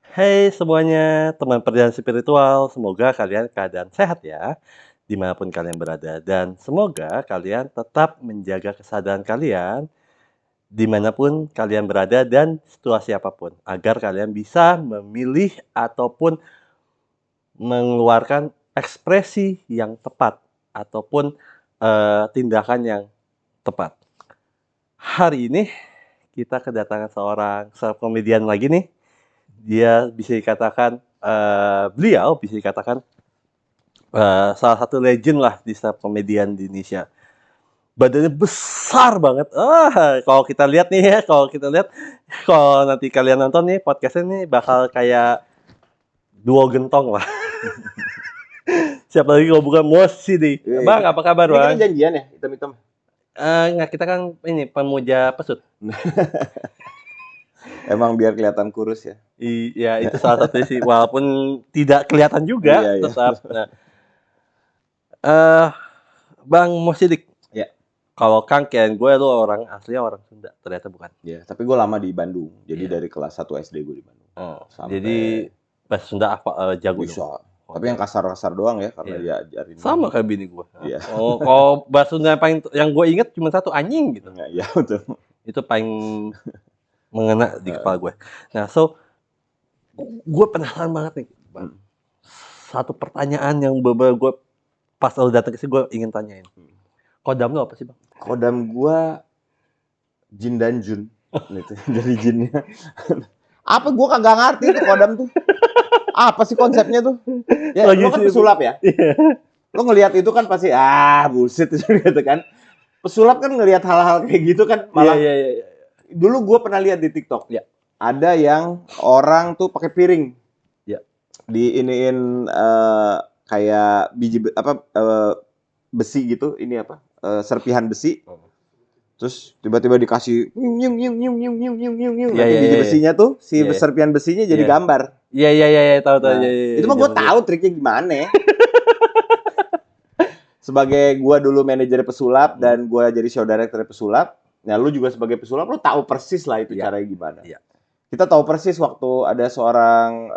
Hai semuanya, teman perjalanan spiritual, semoga kalian keadaan sehat ya, dimanapun kalian berada. Dan semoga kalian tetap menjaga kesadaran kalian, dimanapun kalian berada dan situasi apapun. Agar kalian bisa memilih ataupun mengeluarkan ekspresi yang tepat, ataupun tindakan yang tepat. Hari ini kita kedatangan seorang komedian lagi nih. Dia bisa dikatakan, beliau bisa dikatakan salah satu legend lah di stand up komedian di Indonesia. Badannya besar banget. Kalau kita lihat nih ya, kalau nanti kalian nonton nih podcastnya nih bakal kayak duo gentong lah. Siapa lagi kalau bukan Mosi nih. Bang, apa kabar Ini bang? kita janjian ya, hitam-hitam. Nggak, kita kan ini pemuja pesut. Emang biar kelihatan kurus ya. Iya, itu salah satunya sih. Walaupun tidak kelihatan juga, Iya, iya. tetap. Nah, Bang Mosidik, Ya, kalau Kang kirain gue lu orang aslinya orang Sunda, ternyata bukan. ya. Tapi gue lama di Bandung. Jadi Iya. dari kelas 1 SD gue di Bandung. Sampai Jadi bahasa Sunda apa jago bisa. dong? Tapi yang kasar-kasar doang ya, karena Iya. diajarin. Sama kayak bini gue. Iya. Kalau bahasa Sunda yang gue inget cuma satu, anjing gitu. Enggak, ya betul. Itu paling mengena di kepala gue. Nah, so gue penasaran banget nih, Bang. Satu pertanyaan yang beberapa gue pas lu datang ke sini gue ingin tanyain. Kodam lu apa sih, Bang? Kodam gue Jin dan Jun. Itu dari jinnya. Apa gue kagak ngerti tuh kodam tuh. Apa sih konsepnya tuh? Ya, Lagi lo kan sih, pesulap ya? Iya. Lo ngelihat itu kan pasti bullshit gitu kan. Pesulap kan ngelihat hal-hal kayak gitu kan malah. Iya. Dulu gue pernah lihat di TikTok. Ya. Ada yang orang tuh pakai piring. Ya. Diiniin kayak biji besi gitu, ini apa? Serpihan besi. Terus tiba-tiba dikasih nyung. Iya, Nanti iya, biji iya. besinya tuh, si Iya. serpihan besinya jadi Iya. gambar. Iya, tahu. Nah, Iya, itu mah gue zaman tahu triknya gimana. Sebagai gue dulu manajer pesulap dan gue jadi show director pesulap, nah lu juga sebagai pesulap lu tahu persis lah itu Iya. caranya gimana. Iya. Kita tahu persis waktu ada seorang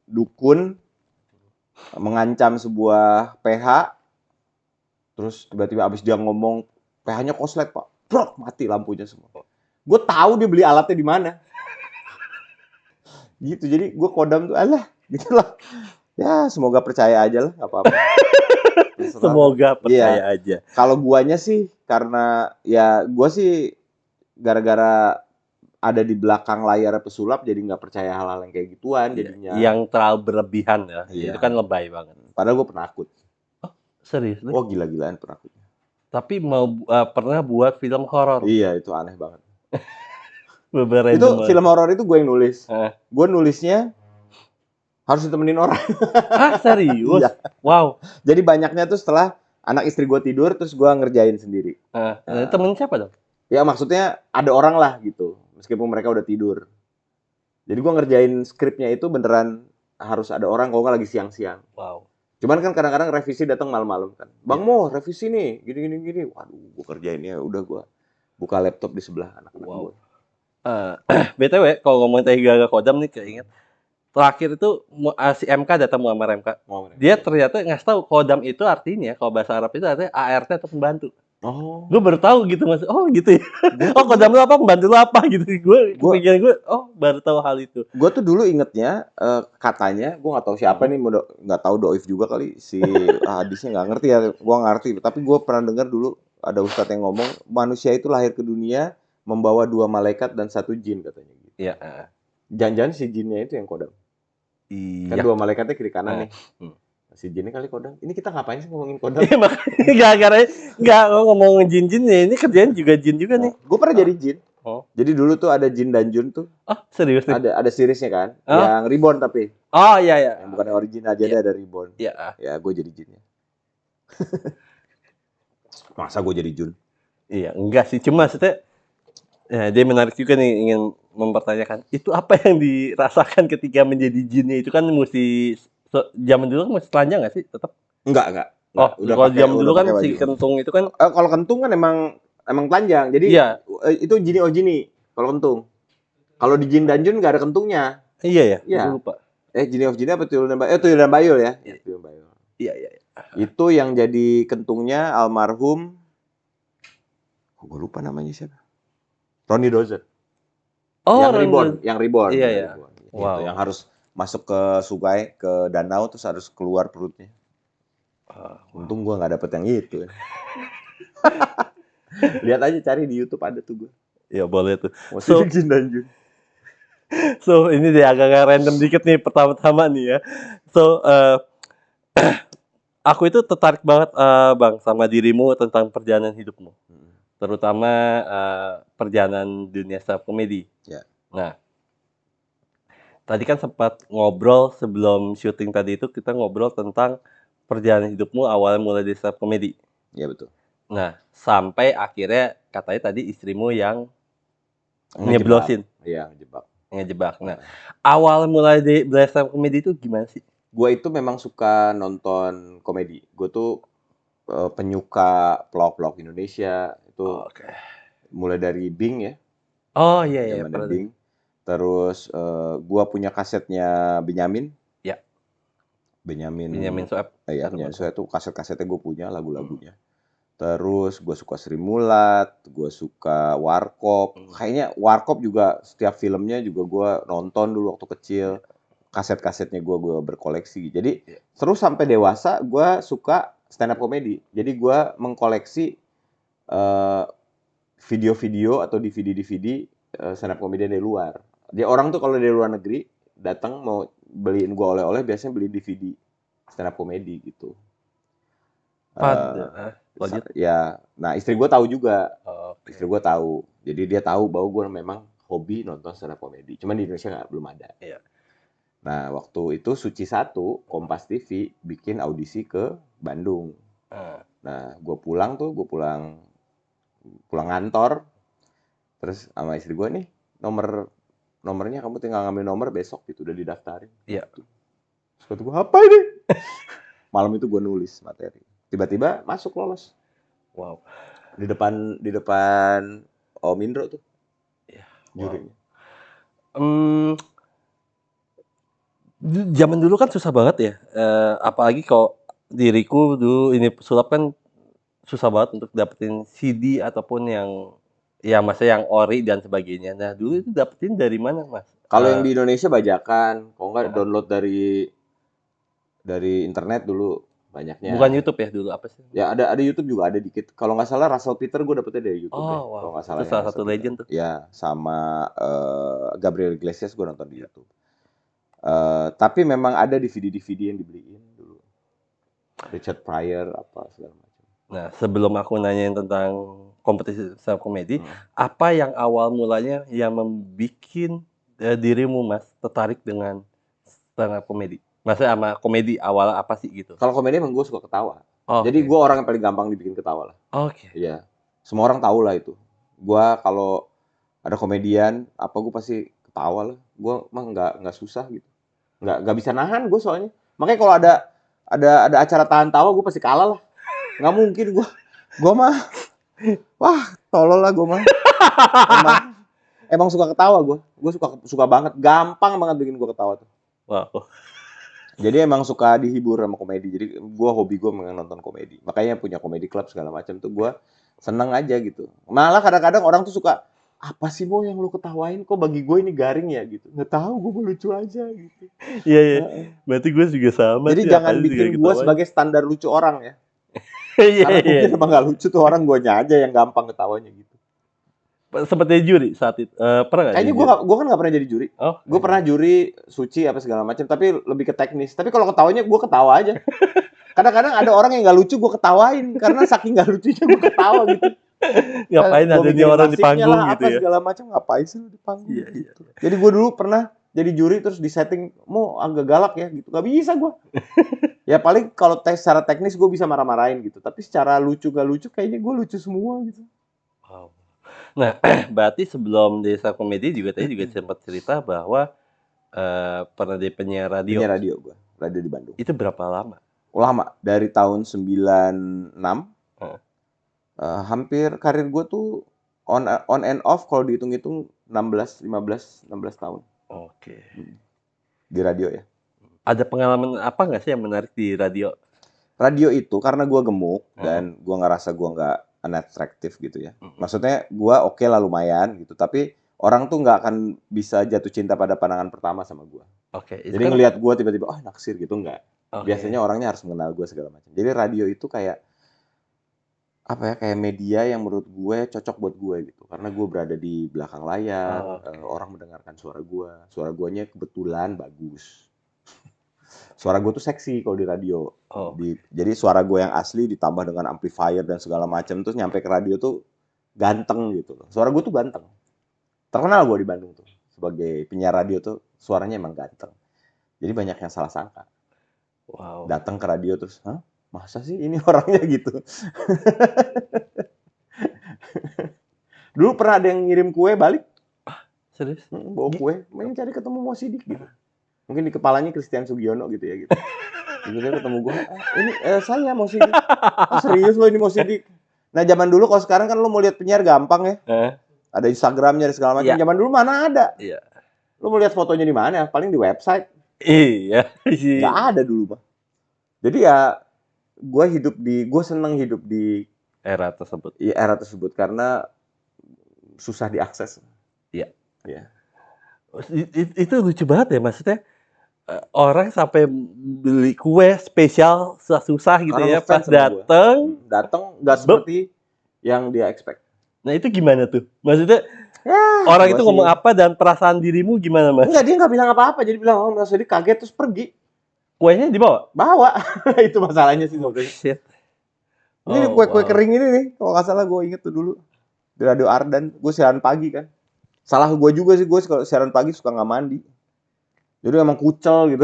dukun mengancam sebuah PH, terus tiba-tiba abis dia ngomong PH-nya koslet pak, brok mati lampunya semua. Gue tahu dia beli alatnya di mana. Gitu, jadi gue kodam tuh alah gitulah. Ya semoga percaya aja lah, nggak apa-apa. Semoga percaya aja. Kalau guanya sih karena ya gua sih gara-gara ada di belakang layar pesulap jadi nggak percaya hal-hal yang kayak gituan jadinya. Yang terlalu berlebihan ya. Iya. Itu kan lebay banget. Padahal gue penakut. Serius nih? Wah gila-gilaan penakutnya. Tapi pernah buat film horor. Iya itu aneh banget. Beberapa Itu film horor itu gue yang nulis. Gue nulisnya harus ditemenin orang. Serius? Iya. Wow. Jadi banyaknya tuh setelah anak istri gue tidur terus gue ngerjain sendiri. Temen siapa dong? Ya maksudnya ada orang lah gitu. Meskipun mereka udah tidur. Jadi gue ngerjain skripnya itu beneran harus ada orang kalau nggak lagi siang-siang. Wow. Cuman kan kadang-kadang revisi datang malam-malam kan. Bang Mo, revisi nih, gini. Waduh, gue kerjainnya udah gue buka laptop di sebelah anak-anak gue. BTW, kalau ngomongin tadi gagal kodam nih keinget. Terakhir itu si MK datang Muammar MK. Dia ternyata ngasih tahu kodam itu artinya, kalau bahasa Arab itu artinya ART atau pembantu. Oh. Gue baru tahu gitu mas. Oh gitu ya. Kodam lu apa, pembantu lu apa gitu. Gue baru tahu hal itu. Gue tuh dulu ingetnya katanya, gue nggak tahu siapa nih, nggak tahu Doif juga kali si hadisnya nggak ngerti ya. Gue ngerti, tapi gue pernah dengar dulu ada ustadz yang ngomong manusia itu lahir ke dunia membawa 2 malaikat dan 1 jin katanya. Gitu. Iya. Jangan-jangan si jinnya itu yang kodam. Iya. Kan 2 malaikatnya kiri kanan nih. Si jinnya kali kodam. Ini kita ngapain sih ngomongin kodam? Iya makanya gara-gara nggak ngomongin jin-jin ya. Ini kerjaan juga jin juga nih. Gue pernah jadi jin. Jadi dulu tuh ada Jin dan Jun tuh. Serius nih? Ada seriesnya kan. Yang reborn tapi. Oh iya. Yang bukan original aja dia ada reborn. Iya. Ya gue jadi jinnya. Masa gue jadi Jun? Iya enggak sih. Cuma maksudnya ya, dia menarik juga nih ingin mempertanyakan. Itu apa yang dirasakan ketika menjadi jinnya itu kan mesti zaman dulu mesti telanjang nggak sih tetap? Enggak. Udah kalau zaman dulu kan si kentung itu kan. Kalau kentung kan emang telanjang. Jadi itu jini kalau kentung. Kalau di Jin dan Jun nggak ada kentungnya. Iya ya? Iya. Gue lupa. Genie of Genie apa Tuyul dan Bayul? Tuyul dan Bayul ya. Iya. Tuyul dan Bayul. Iya, iya. Itu yang jadi kentungnya almarhum, gue lupa namanya siapa. Ronnie Dozer. Oh, Yang Ron Reborn, Jones. yang Reborn, Iya, yang ya. Reborn. Gitu, Wow. yang harus masuk ke sungai, ke danau, terus harus keluar perutnya. Untung gue nggak dapet yang itu. Lihat aja, cari di YouTube ada tuh gue. Ya boleh tuh. Masih Jin dan Jun. So ini deh agak random dikit nih pertama-tama nih ya. So aku itu tertarik banget Bang sama dirimu tentang perjalanan hidupmu, terutama perjalanan dunia stand up comedy. Ya. Nah, tadi kan sempat ngobrol sebelum syuting tadi itu kita ngobrol tentang perjalanan hidupmu awalnya mulai dari stand up comedy. Iya betul. Nah, sampai akhirnya katanya tadi istrimu yang Ngejebak. nyeblosin, Iya, ngejebak. Nah, awal mulai di belajar stand up comedy itu gimana sih? Gue itu memang suka nonton komedi. Gue tuh penyuka vlog-vlog Indonesia. Itu Oke. mulai dari Bing ya. Oh iya iya. Zamannya Bing. Terus gue punya kasetnya Benyamin. Ya. Benyamin Sueb. Iya, Benyamin Sueb itu kaset-kasetnya gue punya, lagu-lagunya. Terus gue suka Sri Mulat, gue suka Warkop. Kayaknya Warkop juga setiap filmnya juga gue nonton dulu waktu kecil. Kaset-kasetnya gue berkoleksi. Jadi terus sampai dewasa gue suka stand up comedy. Jadi gue mengkoleksi video-video atau DVD-DVD stand up comedy dari luar. Dia orang tuh kalau dari luar negeri datang mau beliin gue oleh-oleh, biasanya beli DVD stand up comedy gitu. Lanjut. Ya, nah istri gue tahu juga. Okay. Istri gue tahu. Jadi dia tahu bahwa gue memang hobi nonton stand up comedy. Cuman di Indonesia belum ada. Iya. Nah, waktu itu Suci 1, Kompas TV bikin audisi ke Bandung. Nah, gue pulang kantor. Terus sama istri gue nih, nomornya kamu tinggal ngambil nomor besok gitu, udah didaftarin. Iya. Terus kata gue, apa ini? Malam itu gue nulis materi. Tiba-tiba masuk, lolos. Wow. Di depan Om Indro tuh. Iya. Jurinya. Zaman dulu kan susah banget ya. Apalagi kalau diriku dulu ini sulap kan susah banget untuk dapetin CD ataupun yang maksudnya yang ori dan sebagainya. Nah, dulu itu dapetin dari mana, Mas? Kalau yang di Indonesia bajakan, kalau nggak download dari internet dulu banyaknya. Bukan YouTube ya dulu, apa sih? Ya ada YouTube juga ada dikit. Kalau nggak salah Russell Peter gue dapetnya dari YouTube ya. Wow. Kalau nggak salah Itu salah satu legend tuh. Ya, sama Gabriel Iglesias gue nonton di YouTube. Tapi memang ada DVD yang dibeliin dulu. Richard Pryor apa segala macam. Nah, sebelum aku nanyain tentang kompetisi stand up comedy, apa yang awal mulanya yang membuat dirimu, Mas, tertarik dengan stand up comedy? Maksudnya sama komedi awal apa sih gitu? Kalau komedi emang gue suka ketawa. Oh, jadi gue orang yang paling gampang dibikin ketawa lah. Oke. Iya. Semua orang tahu lah itu. Gue kalau ada komedian apa gue pasti ketawa lah. Gue mah nggak susah gitu. Nggak bisa nahan gue soalnya. Makanya kalau ada acara tahan tawa gue pasti kalah lah. Nggak mungkin gue mah wah tolol lah gue mah. Emang suka ketawa gue suka banget, gampang banget bikin gue ketawa tuh. Wow. Jadi emang suka dihibur sama komedi. Jadi hobi gue memang nonton komedi. Makanya punya komedi club segala macam tuh gue seneng aja gitu. Malah kadang-kadang orang tuh suka, apa sih Mo yang lu ketawain, kok bagi gue ini garing ya gitu. Nggak tahu, gue mau lucu aja gitu. Iya. Berarti gue juga sama. Jadi jangan bikin gue sebagai standar lucu orang ya. Karena mungkin emang gak lucu tuh orang, guanya aja yang gampang ketawanya gitu. Seperti juri saat itu, pernah nggak? Kayaknya gue kan nggak pernah jadi juri. Gue pernah juri Suci apa segala macam, tapi lebih ke teknis. Tapi kalau ketawanya gue ketawa aja. Kadang-kadang ada orang yang nggak lucu gue ketawain karena saking nggak lucunya gue ketawa gitu. Ngapain ada nih orang di panggung lah, gitu apa ya? Segala macam ngapain sih di panggung? Gitu. Jadi gue dulu pernah jadi juri terus di setting mau agak galak ya gitu, nggak bisa gue. Ya paling kalau secara teknis gue bisa marah-marahin gitu, tapi secara lucu gak lucu kayaknya gue lucu semua gitu. Wow. Nah, berarti sebelum di stand up comedy juga tadi juga sempat cerita bahwa pernah di penyiar radio. Penyiar radio gue, radio di Bandung. Itu berapa lama? Lama, dari tahun 96. Hampir karir gue tuh on and off kalau dihitung-hitung 16 tahun. Oke. di radio ya. Ada pengalaman apa nggak sih yang menarik di radio? Radio itu karena gue gemuk Heeh. dan gue ngerasa gue nggak unattractive gitu ya. Mhm. Maksudnya gue oke lah lumayan gitu, tapi orang tuh nggak akan bisa jatuh cinta pada pandangan pertama sama gue. Oke, itu Jadi kan ngelihat gue tiba-tiba, oh naksir gitu nggak. oke. Biasanya orangnya harus mengenal gue segala macam. Jadi radio itu kayak apa ya, kayak media yang menurut gue cocok buat gue gitu. Karena gue berada di belakang layar, Oke. orang mendengarkan suara gue. Suara guanya kebetulan bagus. Suara gue tuh seksi kalau di radio. Oh, Jadi suara gue yang asli ditambah dengan amplifier dan segala macam terus nyampe ke radio tuh ganteng gitu loh. Suara gue tuh ganteng. Terkenal gue di Bandung tuh sebagai penyiar radio tuh suaranya emang ganteng. Jadi banyak yang salah sangka. wow. Datang ke radio terus, hah? Masa sih ini orangnya gitu? Dulu pernah ada yang ngirim kue balik, Serius? bawa kue, main cari ketemu Mo Sidik gitu. Mungkin di kepalanya Christian Sugiono gitu ya gitu. Gitu dia ketemu gue, ini saya Mo Sidik. Oh, serius lo ini Mo Sidik? Nah zaman dulu kalau sekarang kan lo mau lihat penyiar gampang ya. Heeh. Ada Instagramnya dan segala macam. Iya. Zaman dulu mana ada? Iya. Lo mau lihat fotonya di mana? Paling di website. Iya. Nggak ada dulu mah. Jadi ya gue seneng hidup di Era tersebut. era tersebut karena susah diakses. Iya. Iya. Itu lucu banget ya, maksudnya orang sampai beli kue spesial susah-susah gitu Karena ya, ngefans pas sama gua. dateng Nggak seperti yang dia expect. nah itu gimana tuh? Maksudnya Ya, orang gua itu sih- ngomong apa dan perasaan dirimu gimana, Mas? Enggak, dia nggak bilang apa-apa. Jadi bilang, oh Mas Sidik kaget terus pergi. Kuenya dibawa? Bawa. Itu masalahnya sih Oh, sebenarnya. shit. Ini Oh, kue-kue wow. kering ini nih. Kalau nggak salah gue inget tuh dulu. Di Radio Ardan. Gue siaran pagi kan. Salah gue juga sih. Gue kalau siaran pagi suka nggak mandi. Jadi emang kucel gitu.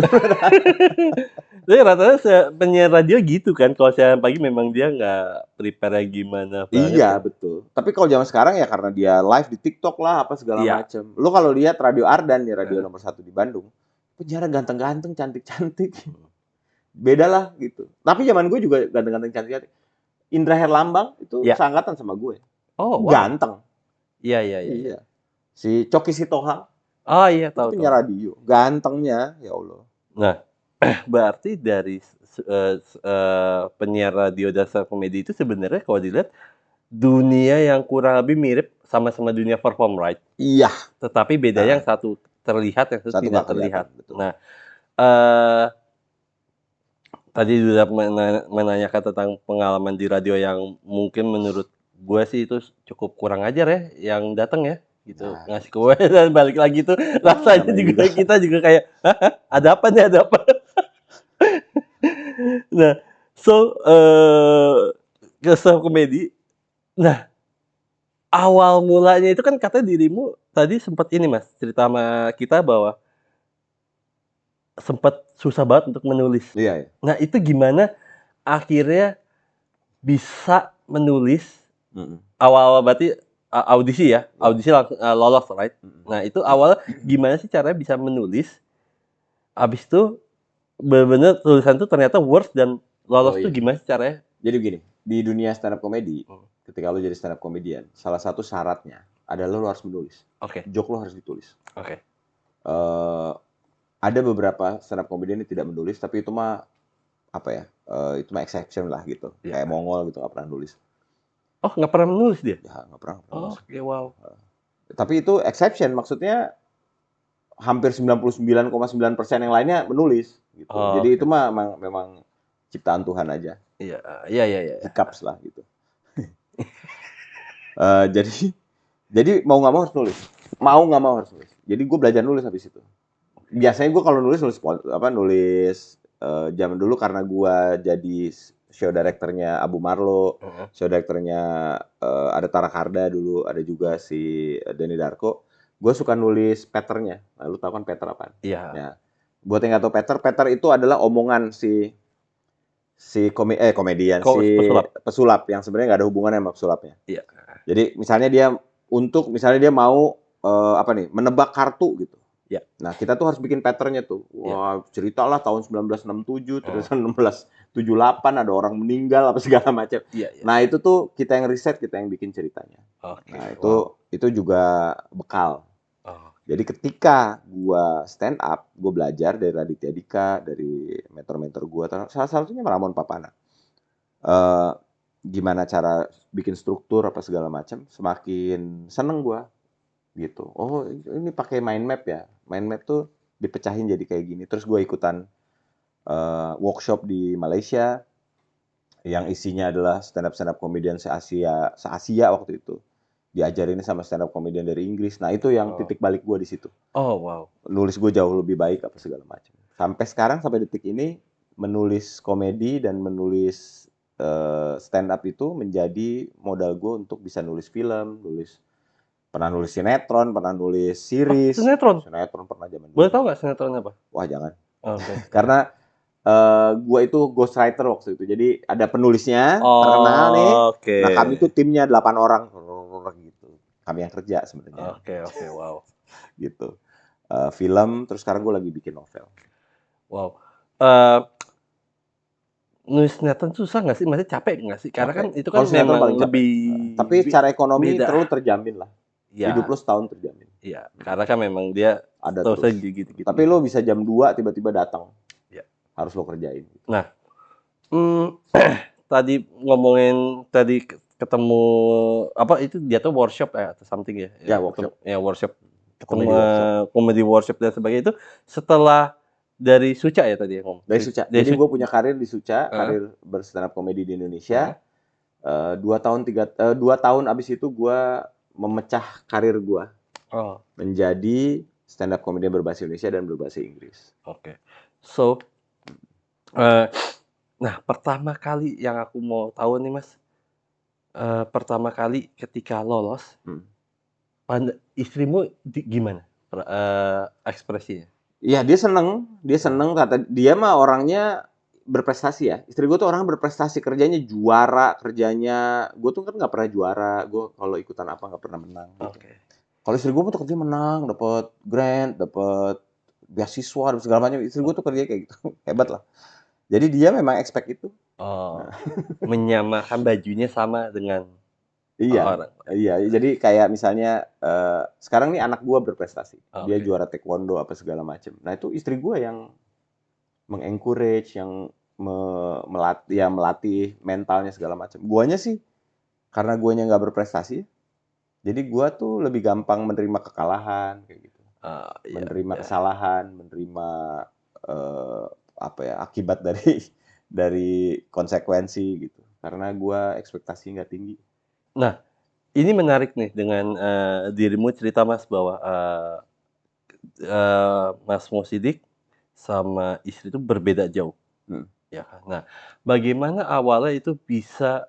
Jadi rata-rata penyiar radio gitu kan, kalau siaran pagi memang dia nggak prepare gimana banget. Iya, betul. Tapi kalau zaman sekarang ya karena dia live di TikTok lah, apa segala Iya. macam. Lo kalau lihat Radio Ardan nih, radio nomor 1 di Bandung. Penyiar ganteng-ganteng, cantik-cantik. Beda lah gitu. Tapi zaman gue juga ganteng-ganteng, cantik-cantik. Indra Herlambang itu Iya. seangkatan sama gue. Oh, wow. Ganteng. Iya. Iya. Si Coki Sitohang Oh iya, itu tahu. penyiar radio. Gantengnya, ya Allah. Nah, berarti dari penyiar radio dan stand up comedy itu sebenarnya kalau dilihat dunia yang kurang lebih mirip sama-sama dunia perform, right? Iya. Tetapi bedanya yang satu terlihat, yang satu Satu tidak nggak kelihatan, terlihat. betul. Nah, tadi sudah menanyakan tentang pengalaman di radio yang mungkin menurut gue sih itu cukup kurang ajar ya, yang datang ya, gitu Nah. ngasih kue dan balik lagi tuh rasanya namanya juga juga. kita juga kayak "Hah? Ada apa nih, ada apa?" Nah, so ke stand up comedy. Nah, awal mulanya itu kan katanya dirimu tadi sempat ini Mas, cerita sama kita bahwa sempat susah banget untuk menulis. Iya, ya. Nah, itu gimana akhirnya bisa menulis? Awal-awal berarti audisi ya? Audisi langsung lolos, right? Nah, itu awal gimana sih caranya bisa menulis? Abis itu benar-benar tulisan itu ternyata words dan lolos Oh, tuh iya. gimana sih caranya? Jadi begini, di dunia stand up comedy, ketika lo jadi stand up comedian, salah satu syaratnya adalah lo harus menulis. Oke. Joke lo harus ditulis. Oke. Ada beberapa stand up comedian yang tidak menulis, tapi itu mah apa ya? Itu mah exception lah gitu. Iya. Kayak Mongol gitu nggak pernah nulis. Oh, nggak pernah menulis dia? Ya nggak pernah. Oh, oke, wow. Tapi itu exception, maksudnya hampir 99,9% yang lainnya menulis. Gitu. Oh, Jadi oke. itu mah memang ciptaan Tuhan aja. Iya. Hiccups lah gitu. Jadi mau nggak mau harus nulis. Mau nggak mau harus nulis. Jadi gue belajar nulis habis itu. Biasanya gue kalau nulis zaman dulu karena gue jadi show directornya Abu Marlo, show directornya ada Tara Karda dulu, ada juga si Denny Darko. Gue suka nulis patternnya. Nah, lu tahu kan pattern apa? Iya. Ya. Buat yang nggak tahu pattern itu adalah omongan si komedian, pesulap yang sebenarnya nggak ada hubungannya sama pesulapnya. Iya. Jadi misalnya dia mau menebak kartu gitu. Ya. Nah, kita tuh harus bikin patternnya tuh. Wah, ceritalah tahun 1967, terus 1978 ada orang meninggal apa segala macam. Iya. Nah, itu tuh kita yang riset, kita yang bikin ceritanya. Oke. Nah, itu juga bekal. Jadi ketika gua stand up, gua belajar dari Raditya Dika, dari mentor-mentor gua, salah satunya Ramon Papana. Eh, Gimana cara bikin struktur apa segala macam, semakin seneng gua gitu. Oh, ini pakai mind map ya. Mind map tuh dipecahin jadi kayak gini. Terus gua ikutan workshop di Malaysia yang isinya adalah stand up comedian se-Asia waktu itu. Diajarin sama stand up comedian dari Inggris. Nah, itu yang Oh. titik balik gua di situ. Oh, wow. Nulis gue jauh lebih baik apa segala macam. Sampai sekarang, sampai detik ini, menulis komedi dan menulis stand up itu menjadi modal gue untuk bisa nulis film, pernah nulis sinetron, pernah nulis Oh, series. sinetron. Sinetron pernah zaman Boleh dulu. tahu nggak sinetron apa? Wah, jangan. Oke. Karena gue itu ghostwriter waktu itu. Jadi ada penulisnya, terkenal nih. Oke. Nah, kami tuh timnya 8 orang gitu. Kami yang kerja sebenarnya Oke, wow. gitu. Film, terus sekarang gue lagi bikin novel. Wow. Eh, nulis sinetron susah nggak sih? Maksudnya capek nggak sih? Karena kan Capek. itu kan Kalau sinetron memang paling capek. lebih Tapi secara ekonomi beda. terlalu terjamin lah. Hidup Ya, lo setahun terjamin. ya. Karena kan memang dia Ada terus terus. aja gitu-gitu. Tapi lo bisa jam 2 tiba-tiba datang. Ya. Harus lo kerjain. Nah, tadi ngomongin tadi ketemu apa itu dia tuh workshop atau something ya? Ya, workshop. Ya, workshop. Ketemu Comedy workshop. comedy workshop dan sebagainya itu setelah dari Suca ya tadi ya ngomong. Dari Suca. Jadi gue punya karir di Suca, karir berstand up comedy di Indonesia. 2 tahun abis itu gue memecah karir gue menjadi stand up comedy berbahasa Indonesia dan berbahasa Inggris. Oke. So, nah pertama kali yang aku mau tahu nih Mas, pertama kali ketika lolos, istrimu gimana ekspresinya? Iya, dia seneng kata dia mah orangnya berprestasi ya. Istri gue tuh orang berprestasi, kerjanya juara, gue tuh kan nggak pernah juara, gue kalau ikutan apa nggak pernah menang. Gitu. Oke. Kalau istri gue tuh kerja menang, dapat grant, dapat beasiswa dan segala macam. Istri gue tuh kerja kayak gitu, hebat lah. Jadi dia memang expect itu. Oh, menyamakan bajunya sama dengan Iya, orang. iya. Jadi kayak misalnya sekarang nih anak gue berprestasi, dia Oke. juara taekwondo apa segala macam. Nah itu istri gue yang mengencourage, yang melatih mentalnya segala macam. Guanya sih karena guanya nggak berprestasi, jadi gua tuh lebih gampang menerima kekalahan kayak gitu, Iya, menerima iya. kesalahan, menerima akibat dari konsekuensi gitu. Karena gua ekspektasi nggak tinggi. Nah, ini menarik nih dengan dirimu cerita Mas bahwa Mas Mo Sidik sama istri itu berbeda jauh. Ya kan. Nah, bagaimana awalnya itu bisa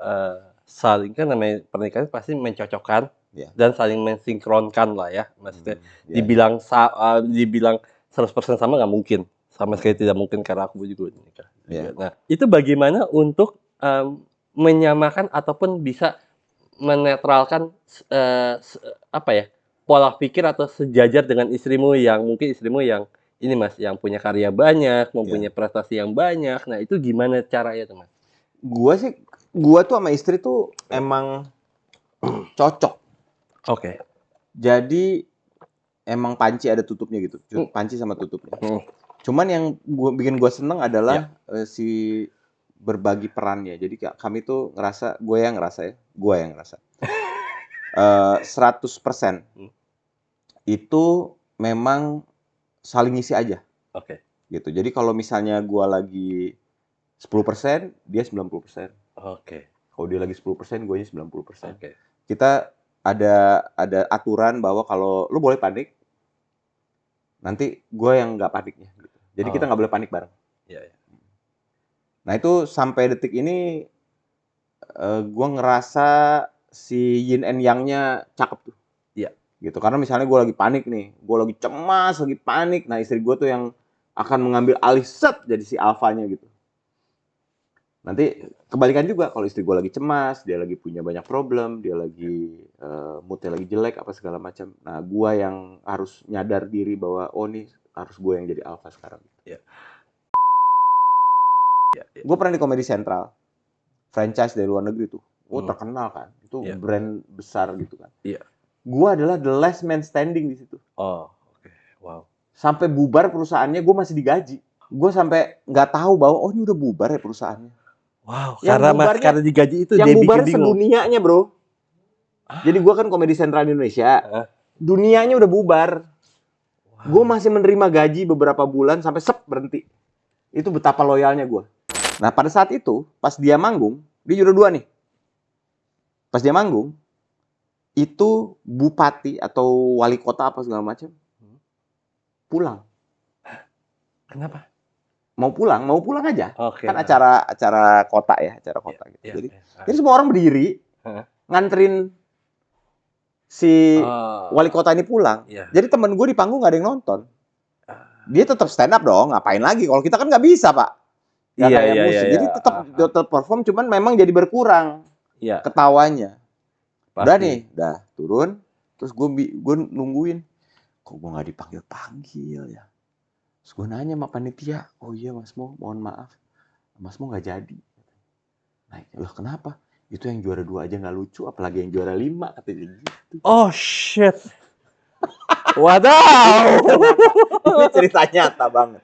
saling kan namanya pernikahan pasti mencocokkan dan saling mensinkronkan lah ya. Maksudnya dibilang 100% sama nggak mungkin. Sama sekali tidak mungkin karena aku juga nikah. Nah, itu bagaimana untuk menyamakan ataupun bisa menetralkan pola pikir atau sejajar dengan istrimu yang mungkin ini Mas, yang punya karya banyak, mempunyai prestasi yang banyak. Nah, itu gimana caranya tuh, Mas? Gua tuh sama istri tuh emang cocok. Oke. Jadi emang panci ada tutupnya gitu. Panci sama tutupnya. Cuman yang bikin gua seneng adalah si berbagi perannya. Jadi kami tuh ngerasa, gue yang ngerasa 100% itu memang saling ngisi aja. Oke. Gitu. Jadi kalau misalnya gue lagi 10%, dia 90%. Oke. Kalau dia lagi 10%, gue nya 90%. Oke. Kita ada aturan bahwa kalau lu boleh panik, nanti gue yang nggak paniknya. Gitu. Jadi kita nggak boleh panik bareng. Iya. Nah itu sampai detik ini gue ngerasa si yin and yang-nya cakep tuh. Iya. Gitu. Karena misalnya gue lagi panik nih, gue lagi cemas, lagi panik. Nah istri gue tuh yang akan mengambil alih jadi si alfanya gitu. Nanti kebalikan juga, kalau istri gue lagi cemas, dia lagi punya banyak problem, dia lagi moodnya lagi jelek apa segala macam. Nah gue yang harus nyadar diri bahwa oh nih harus gue yang jadi alfa sekarang. Iya. Gue pernah di Comedy Central, franchise dari luar negeri tuh. Terkenal kan, itu brand besar gitu kan. Iya. Gue adalah the last man standing di situ. Oh, Wow. Sampai bubar perusahaannya, gue masih digaji. Gue sampai nggak tahu bahwa oh ini udah bubar ya perusahaannya. Wow, Yang bubarnya, karena digaji itu yang dia bubar bikin bingung. sedunianya, bro. Jadi gue kan Komedi Sentral Indonesia, dunianya udah bubar. Gue masih menerima gaji beberapa bulan sampai berhenti. Itu betapa loyalnya gue. Nah pada saat itu, pas dia manggung, dia juara 2 nih. Pas dia manggung, itu bupati atau wali kota apa segala macam pulang. Kenapa? Mau pulang aja. Oke. Kan acara kota ya, acara kota gitu. Iya, Jadi, iya. jadi semua orang berdiri nganterin si wali kota ini pulang. Iya. Jadi temen gue di panggung nggak ada yang nonton. Dia tetap stand up dong, ngapain lagi? Kalau kita kan nggak bisa, Pak. Nggak Iya, kayak iya, musik. iya, Jadi iya. tetap perform, cuman memang jadi berkurang Iya. ketawanya. Udah Pasti. nih, udah turun. Terus gue nungguin. Kok gue nggak dipanggil-panggil ya? Terus gue nanya sama panitia, oh iya Mas Mo, mohon maaf. Mas Mo nggak jadi. Nah, loh kenapa? Itu yang juara 2 aja nggak lucu, apalagi yang juara 5, katanya gitu. Oh shit. Wadaw. Ini cerita nyata banget.